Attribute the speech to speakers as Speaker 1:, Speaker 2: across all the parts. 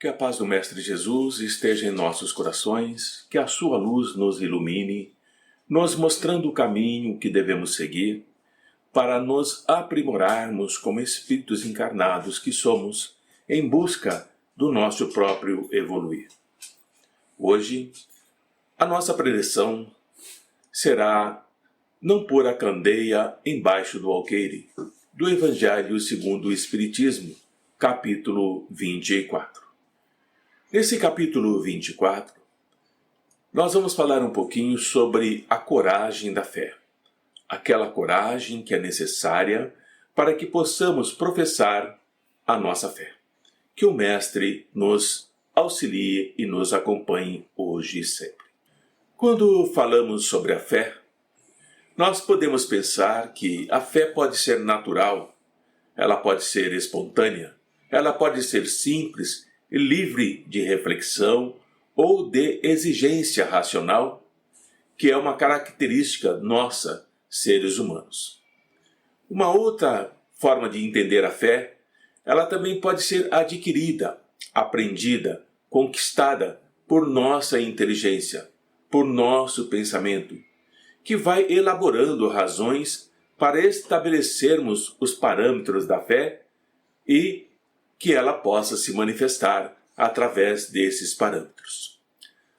Speaker 1: Que a paz do Mestre Jesus esteja em nossos corações, que a sua luz nos ilumine, nos mostrando o caminho que devemos seguir para nos aprimorarmos como espíritos encarnados que somos em busca do nosso próprio evoluir. Hoje, a nossa preleção será não pôr a candeia embaixo do alqueire, do Evangelho segundo o Espiritismo, capítulo 24. Nesse capítulo 24, nós vamos falar um pouquinho sobre a coragem da fé. Aquela coragem que é necessária para que possamos professar a nossa fé. Que o Mestre nos auxilie e nos acompanhe hoje e sempre. Quando falamos sobre a fé, nós podemos pensar que a fé pode ser natural, ela pode ser espontânea, ela pode ser simples, livre de reflexão ou de exigência racional, que é uma característica nossa, seres humanos. Uma outra forma de entender a fé, ela também pode ser adquirida, aprendida, conquistada por nossa inteligência, por nosso pensamento, que vai elaborando razões para estabelecermos os parâmetros da fé e que ela possa se manifestar através desses parâmetros.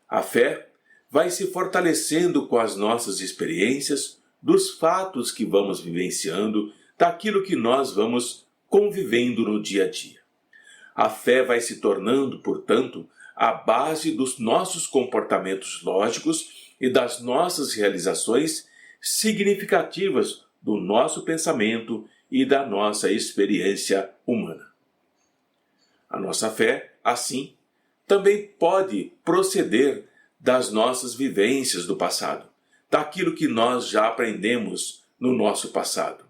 Speaker 1: A fé vai se fortalecendo com as nossas experiências, dos fatos que vamos vivenciando, daquilo que nós vamos convivendo no dia a dia. A fé vai se tornando, portanto, a base dos nossos comportamentos lógicos e das nossas realizações significativas do nosso pensamento e da nossa experiência humana. A nossa fé, assim, também pode proceder das nossas vivências do passado, daquilo que nós já aprendemos no nosso passado.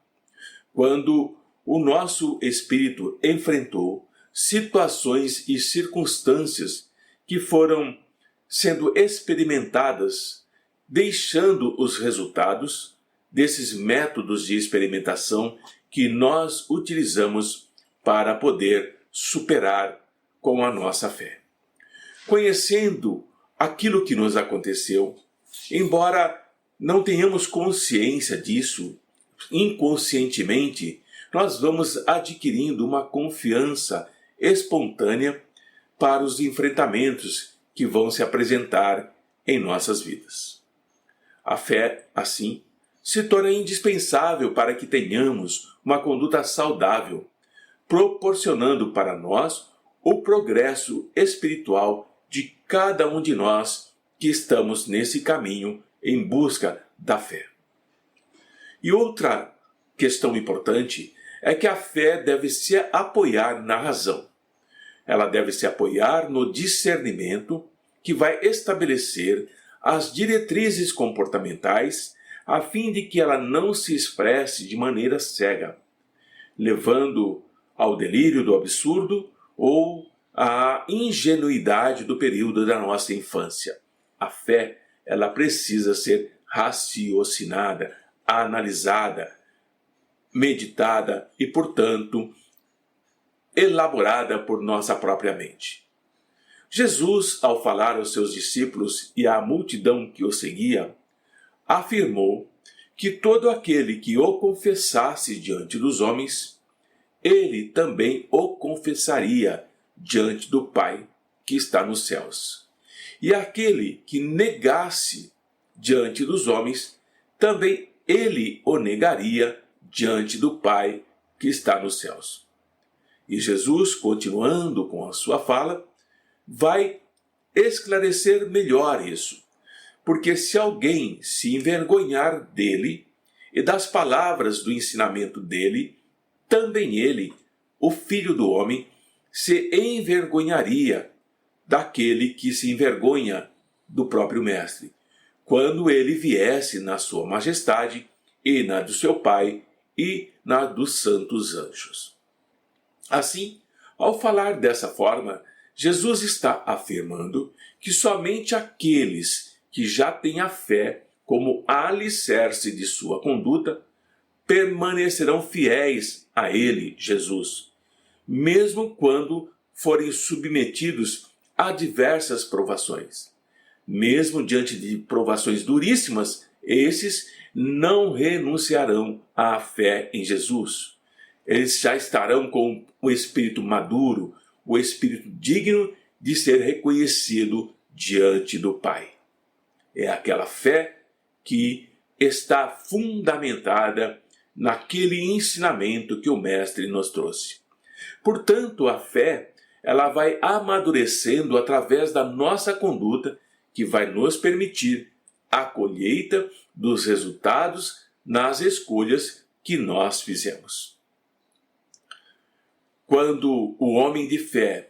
Speaker 1: Quando o nosso espírito enfrentou situações e circunstâncias que foram sendo experimentadas, deixando os resultados desses métodos de experimentação que nós utilizamos para poder superar com a nossa fé. Conhecendo aquilo que nos aconteceu, embora não tenhamos consciência disso, inconscientemente, nós vamos adquirindo uma confiança espontânea para os enfrentamentos que vão se apresentar em nossas vidas. A fé, assim, se torna indispensável para que tenhamos uma conduta saudável, proporcionando para nós o progresso espiritual de cada um de nós que estamos nesse caminho em busca da fé. E outra questão importante é que a fé deve se apoiar na razão. Ela deve se apoiar no discernimento que vai estabelecer as diretrizes comportamentais a fim de que ela não se expresse de maneira cega, levando ao delírio do absurdo ou à ingenuidade do período da nossa infância. A fé, ela precisa ser raciocinada, analisada, meditada e, portanto, elaborada por nossa própria mente. Jesus, ao falar aos seus discípulos e à multidão que o seguia, afirmou que todo aquele que o confessasse diante dos homens, ele também o confessaria diante do Pai que está nos céus. E aquele que negasse diante dos homens, também ele o negaria diante do Pai que está nos céus. E Jesus, continuando com a sua fala, vai esclarecer melhor isso. Porque se alguém se envergonhar dele e das palavras do ensinamento dele, também ele, o Filho do Homem, se envergonharia daquele que se envergonha do próprio Mestre, quando ele viesse na sua majestade e na do seu Pai e na dos santos anjos. Assim, ao falar dessa forma, Jesus está afirmando que somente aqueles que já têm a fé como alicerce de sua conduta permanecerão fiéis a ele, Jesus, mesmo quando forem submetidos a diversas provações. Mesmo diante de provações duríssimas, esses não renunciarão à fé em Jesus. Eles já estarão com o espírito maduro, o espírito digno de ser reconhecido diante do Pai. É aquela fé que está fundamentada naquele ensinamento que o Mestre nos trouxe. Portanto, a fé, ela vai amadurecendo através da nossa conduta, que vai nos permitir a colheita dos resultados nas escolhas que nós fizemos. Quando o homem de fé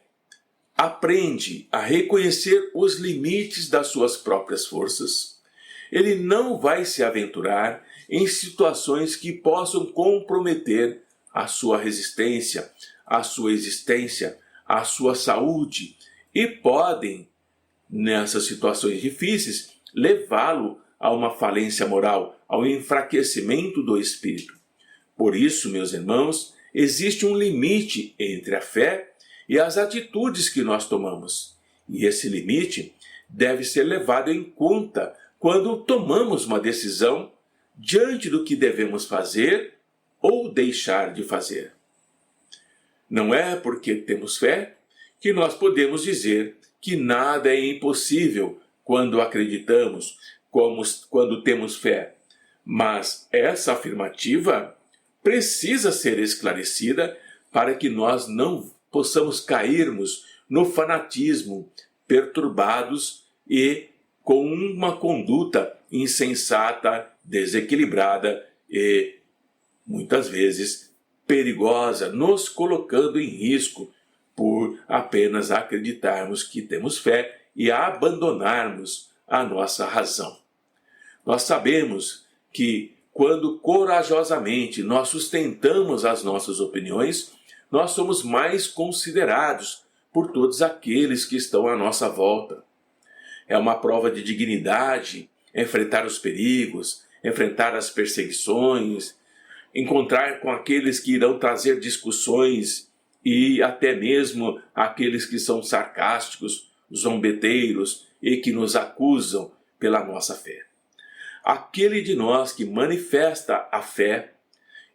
Speaker 1: aprende a reconhecer os limites das suas próprias forças, ele não vai se aventurar em situações que possam comprometer a sua resistência, a sua existência, a sua saúde e podem, nessas situações difíceis, levá-lo a uma falência moral, ao enfraquecimento do espírito. Por isso, meus irmãos, existe um limite entre a fé e as atitudes que nós tomamos. E esse limite deve ser levado em conta quando tomamos uma decisão diante do que devemos fazer ou deixar de fazer. Não é porque temos fé que nós podemos dizer que nada é impossível quando acreditamos, quando temos fé. Mas essa afirmativa precisa ser esclarecida para que nós não possamos cairmos no fanatismo, perturbados e com uma conduta insensata, desequilibrada e, muitas vezes, perigosa, nos colocando em risco por apenas acreditarmos que temos fé e abandonarmos a nossa razão. Nós sabemos que quando corajosamente nós sustentamos as nossas opiniões, nós somos mais considerados por todos aqueles que estão à nossa volta. É uma prova de dignidade enfrentar os perigos, enfrentar as perseguições, encontrar com aqueles que irão trazer discussões e até mesmo aqueles que são sarcásticos, zombeteiros e que nos acusam pela nossa fé. Aquele de nós que manifesta a fé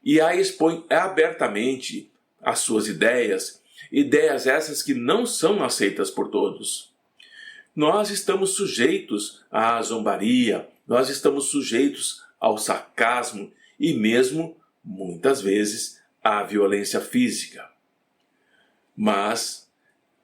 Speaker 1: e a expõe abertamente as suas ideias essas que não são aceitas por todos. Nós estamos sujeitos à zombaria, nós estamos sujeitos ao sarcasmo e mesmo, muitas vezes, à violência física. Mas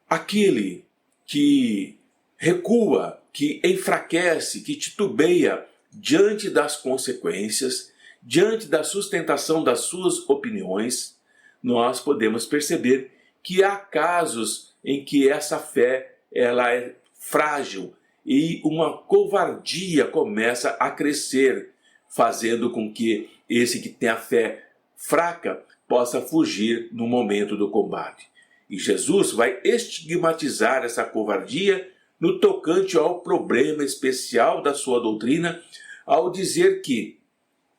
Speaker 1: aquele que recua, que enfraquece, que titubeia diante das consequências, diante da sustentação das suas opiniões, nós podemos perceber que há casos em que essa fé ela é frágil e uma covardia começa a crescer, fazendo com que esse que tem a fé fraca possa fugir no momento do combate. E Jesus vai estigmatizar essa covardia no tocante ao problema especial da sua doutrina, ao dizer que,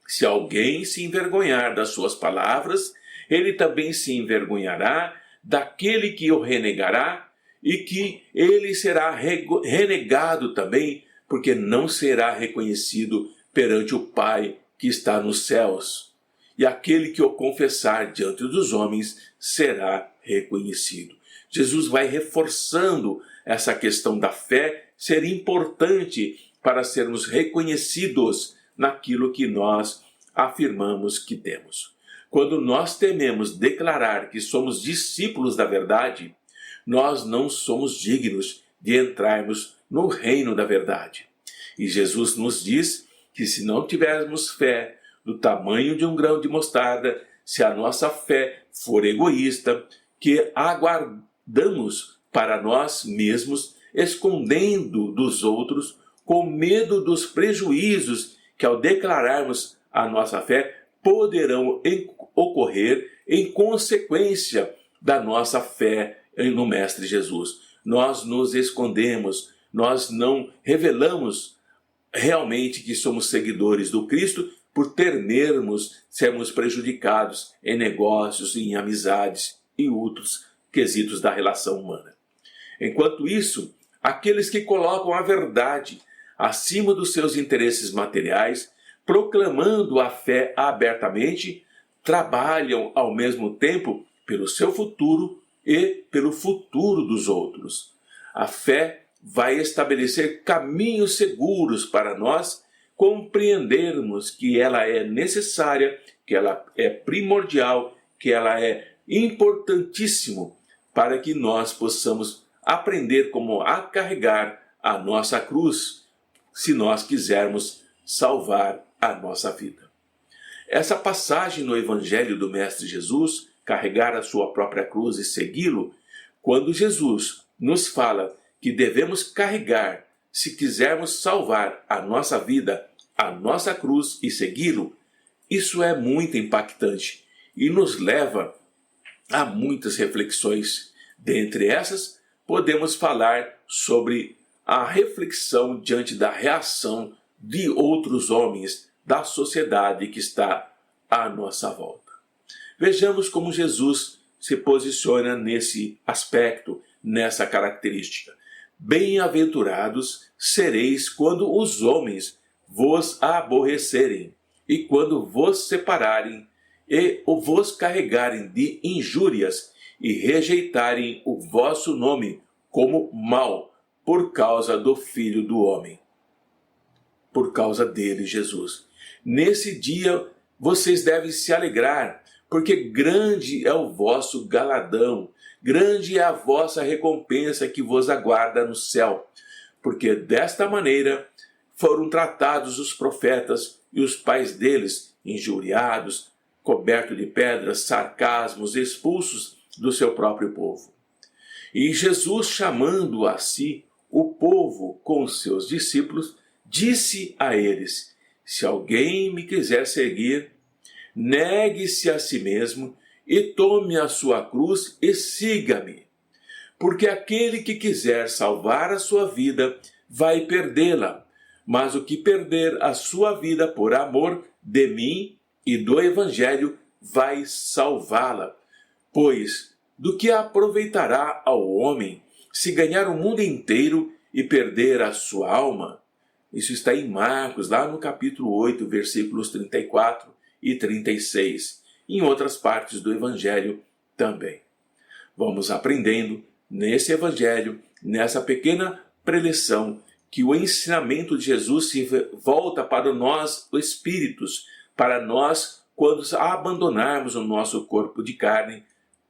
Speaker 1: se alguém se envergonhar das suas palavras, ele também se envergonhará daquele que o renegará, e que ele será renegado também, porque não será reconhecido perante o Pai que está nos céus. E aquele que o confessar diante dos homens será reconhecido. Jesus vai reforçando essa questão da fé ser importante para sermos reconhecidos naquilo que nós afirmamos que temos. Quando nós tememos declarar que somos discípulos da verdade, nós não somos dignos de entrarmos no reino da verdade. E Jesus nos diz que se não tivermos fé do tamanho de um grão de mostarda, se a nossa fé for egoísta, que aguardamos para nós mesmos, escondendo dos outros, com medo dos prejuízos que ao declararmos a nossa fé poderão ocorrer em consequência da nossa fé no Mestre Jesus. Nós nos escondemos, nós não revelamos realmente que somos seguidores do Cristo por sermos prejudicados em negócios, em amizades e outros quesitos da relação humana. Enquanto isso, aqueles que colocam a verdade acima dos seus interesses materiais, proclamando a fé abertamente, trabalham ao mesmo tempo pelo seu futuro e pelo futuro dos outros. A fé vai estabelecer caminhos seguros para nós compreendermos que ela é necessária, que ela é primordial, que ela é importantíssimo para que nós possamos aprender como a carregar a nossa cruz, se nós quisermos salvar a nossa vida. Essa passagem no Evangelho do Mestre Jesus, carregar a sua própria cruz e segui-lo, quando Jesus nos fala que devemos carregar, se quisermos salvar a nossa vida, a nossa cruz e segui-lo, isso é muito impactante e nos leva a muitas reflexões. Dentre essas, podemos falar sobre a reflexão diante da reação de outros homens da sociedade que está à nossa volta. Vejamos como Jesus se posiciona nesse aspecto, nessa característica. Bem-aventurados sereis quando os homens vos aborrecerem, e quando vos separarem, e vos carregarem de injúrias, e rejeitarem o vosso nome como mal, por causa do Filho do Homem. Por causa dele, Jesus. Nesse dia, vocês devem se alegrar, porque grande é o vosso galardão, grande é a vossa recompensa que vos aguarda no céu, porque desta maneira foram tratados os profetas e os pais deles, injuriados, cobertos de pedras, sarcasmos, expulsos do seu próprio povo. E Jesus, chamando a si o povo com os seus discípulos, disse a eles: se alguém me quiser seguir, negue-se a si mesmo e tome a sua cruz e siga-me. Porque aquele que quiser salvar a sua vida vai perdê-la, mas o que perder a sua vida por amor de mim e do Evangelho vai salvá-la. Pois do que aproveitará ao homem se ganhar o mundo inteiro e perder a sua alma? Isso está em Marcos, lá no capítulo 8, versículos 34 e 36, em outras partes do Evangelho também. Vamos aprendendo nesse Evangelho, nessa pequena preleção, que o ensinamento de Jesus se volta para nós, os espíritos, para nós quando abandonarmos o nosso corpo de carne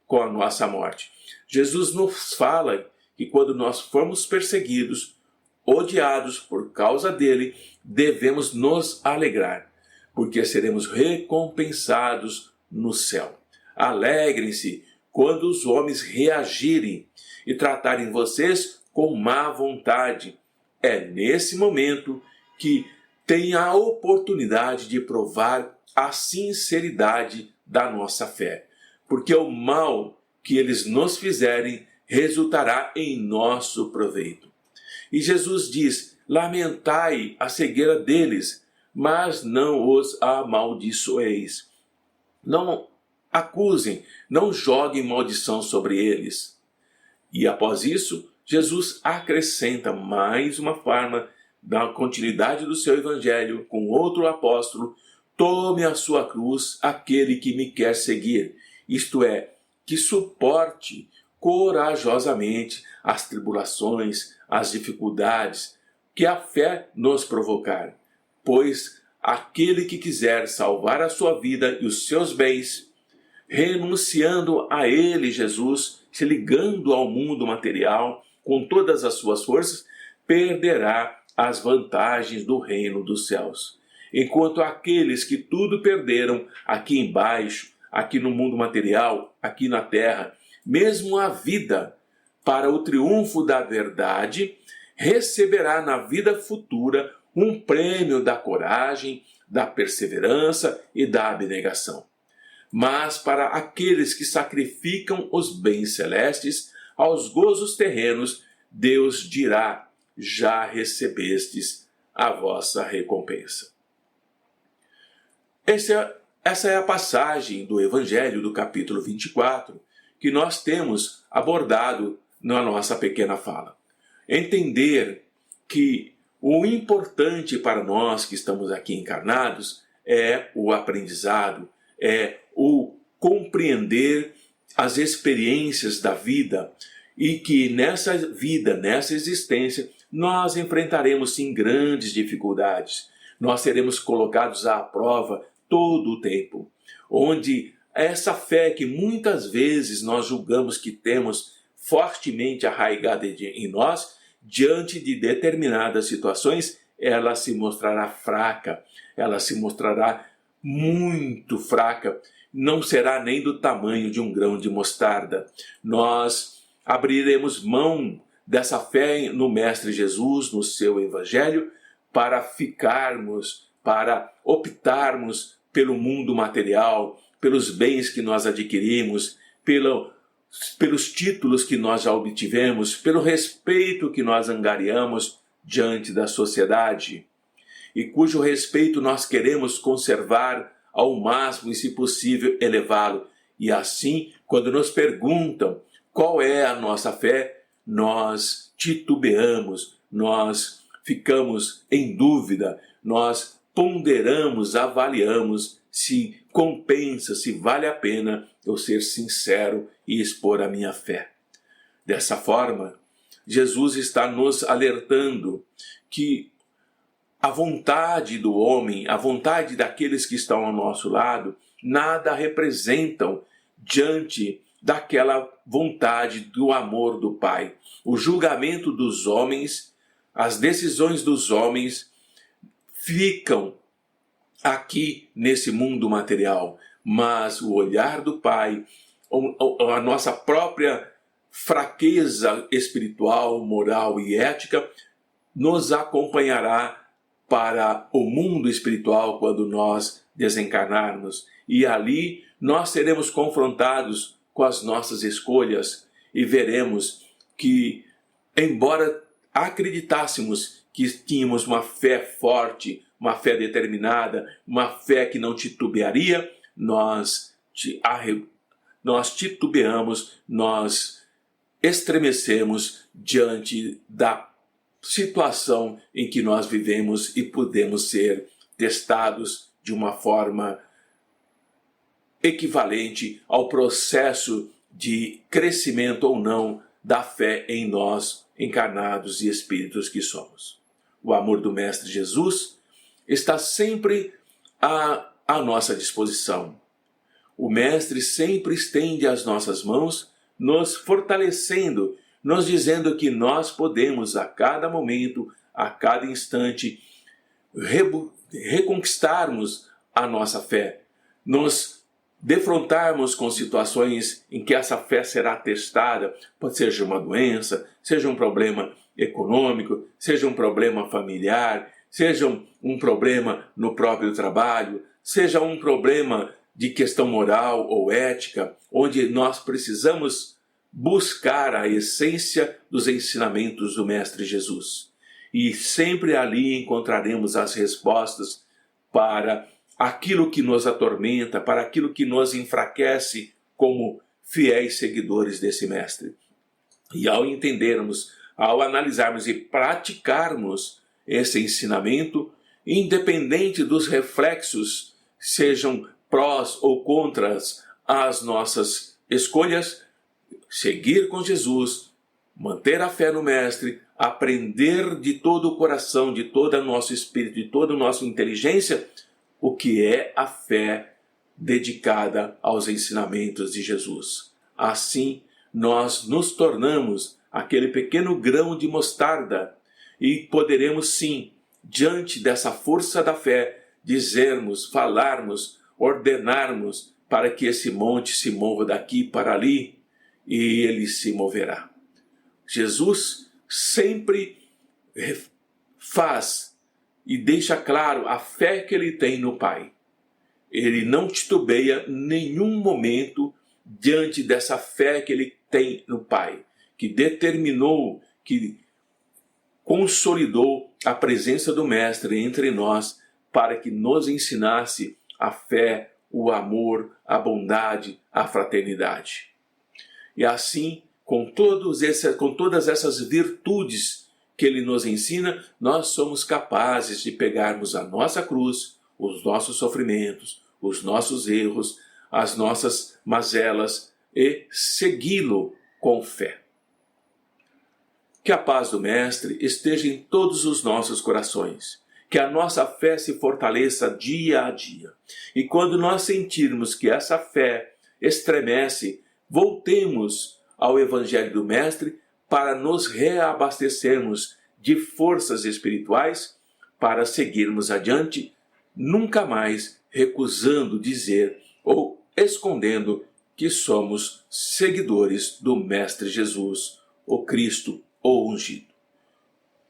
Speaker 1: com a nossa morte. Jesus nos fala que quando nós formos perseguidos, odiados por causa dele, devemos nos alegrar, porque seremos recompensados no céu. Alegrem-se quando os homens reagirem e tratarem vocês com má vontade. É nesse momento que tem a oportunidade de provar a sinceridade da nossa fé, porque o mal que eles nos fizerem resultará em nosso proveito. E Jesus diz: lamentai a cegueira deles, mas não os amaldiçoeis. Não acusem, não joguem maldição sobre eles. E após isso, Jesus acrescenta mais uma forma da continuidade do seu evangelho com outro apóstolo: tome a sua cruz aquele que me quer seguir, isto é, que suporte corajosamente as tribulações, as dificuldades que a fé nos provocar, pois aquele que quiser salvar a sua vida e os seus bens, renunciando a ele, Jesus, se ligando ao mundo material com todas as suas forças, perderá as vantagens do reino dos céus. Enquanto aqueles que tudo perderam aqui embaixo, aqui no mundo material, aqui na terra, mesmo a vida, para o triunfo da verdade, receberá na vida futura um prêmio da coragem, da perseverança e da abnegação. Mas para aqueles que sacrificam os bens celestes aos gozos terrenos, Deus dirá: já recebestes a vossa recompensa. Essa é a passagem do Evangelho do capítulo 24, que nós temos abordado na nossa pequena fala. Entender que o importante para nós que estamos aqui encarnados é o aprendizado, é o compreender as experiências da vida e que nessa vida, nessa existência, nós enfrentaremos sim grandes dificuldades. Nós seremos colocados à prova todo o tempo, onde essa fé que muitas vezes nós julgamos que temos fortemente arraigada em nós, diante de determinadas situações, ela se mostrará fraca, ela se mostrará muito fraca, não será nem do tamanho de um grão de mostarda. Nós abriremos mão dessa fé no Mestre Jesus, no seu Evangelho, para ficarmos, para optarmos pelo mundo material, pelos bens que nós adquirimos, pelos títulos que nós já obtivemos, pelo respeito que nós angariamos diante da sociedade, e cujo respeito nós queremos conservar ao máximo e, se possível, elevá-lo. E assim, quando nos perguntam qual é a nossa fé, nós titubeamos, nós ficamos em dúvida, nós ponderamos, avaliamos se compensa, se vale a pena eu ser sincero e expor a minha fé. Dessa forma, Jesus está nos alertando que a vontade do homem, a vontade daqueles que estão ao nosso lado, nada representam diante daquela vontade do amor do Pai. O julgamento dos homens, as decisões dos homens ficam aqui nesse mundo material, mas o olhar do Pai, a nossa própria fraqueza espiritual, moral e ética, nos acompanhará para o mundo espiritual quando nós desencarnarmos. E ali nós seremos confrontados com as nossas escolhas e veremos que, embora acreditássemos que tínhamos uma fé forte, uma fé determinada, uma fé que não titubearia, nós titubeamos, nós estremecemos diante da situação em que nós vivemos e podemos ser testados de uma forma equivalente ao processo de crescimento ou não da fé em nós, encarnados e espíritos que somos. O amor do Mestre Jesus está sempre à nossa disposição. O Mestre sempre estende as nossas mãos, nos fortalecendo, nos dizendo que nós podemos a cada momento, a cada instante, reconquistarmos a nossa fé, nos defrontarmos com situações em que essa fé será testada, pode ser uma doença, seja um problema econômico, seja um problema familiar, seja um problema no próprio trabalho, seja um problema de questão moral ou ética, onde nós precisamos buscar a essência dos ensinamentos do Mestre Jesus. E sempre ali encontraremos as respostas para aquilo que nos atormenta, para aquilo que nos enfraquece como fiéis seguidores desse Mestre. E ao entendermos, ao analisarmos e praticarmos esse ensinamento, independente dos reflexos, sejam prós ou contras às nossas escolhas, seguir com Jesus, manter a fé no Mestre, aprender de todo o coração, de todo o nosso espírito, de toda a nossa inteligência, o que é a fé dedicada aos ensinamentos de Jesus. Assim, nós nos tornamos aquele pequeno grão de mostarda e poderemos sim, diante dessa força da fé, dizermos, falarmos, ordenarmos para que esse monte se mova daqui para ali, e ele se moverá. Jesus sempre faz e deixa claro a fé que ele tem no Pai. Ele não titubeia nenhum momento diante dessa fé que ele tem no Pai, que determinou, que consolidou a presença do Mestre entre nós para que nos ensinasse a fé, o amor, a bondade, a fraternidade. E assim, com todas essas virtudes que ele nos ensina, nós somos capazes de pegarmos a nossa cruz, os nossos sofrimentos, os nossos erros, as nossas mazelas e segui-lo com fé. Que a paz do Mestre esteja em todos os nossos corações. Que a nossa fé se fortaleça dia a dia. E quando nós sentirmos que essa fé estremece, voltemos ao Evangelho do Mestre para nos reabastecermos de forças espirituais para seguirmos adiante, nunca mais recusando dizer ou escondendo que somos seguidores do Mestre Jesus, o Cristo, o ungido.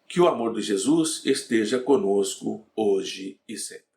Speaker 1: Que o amor de Jesus esteja conosco hoje e sempre.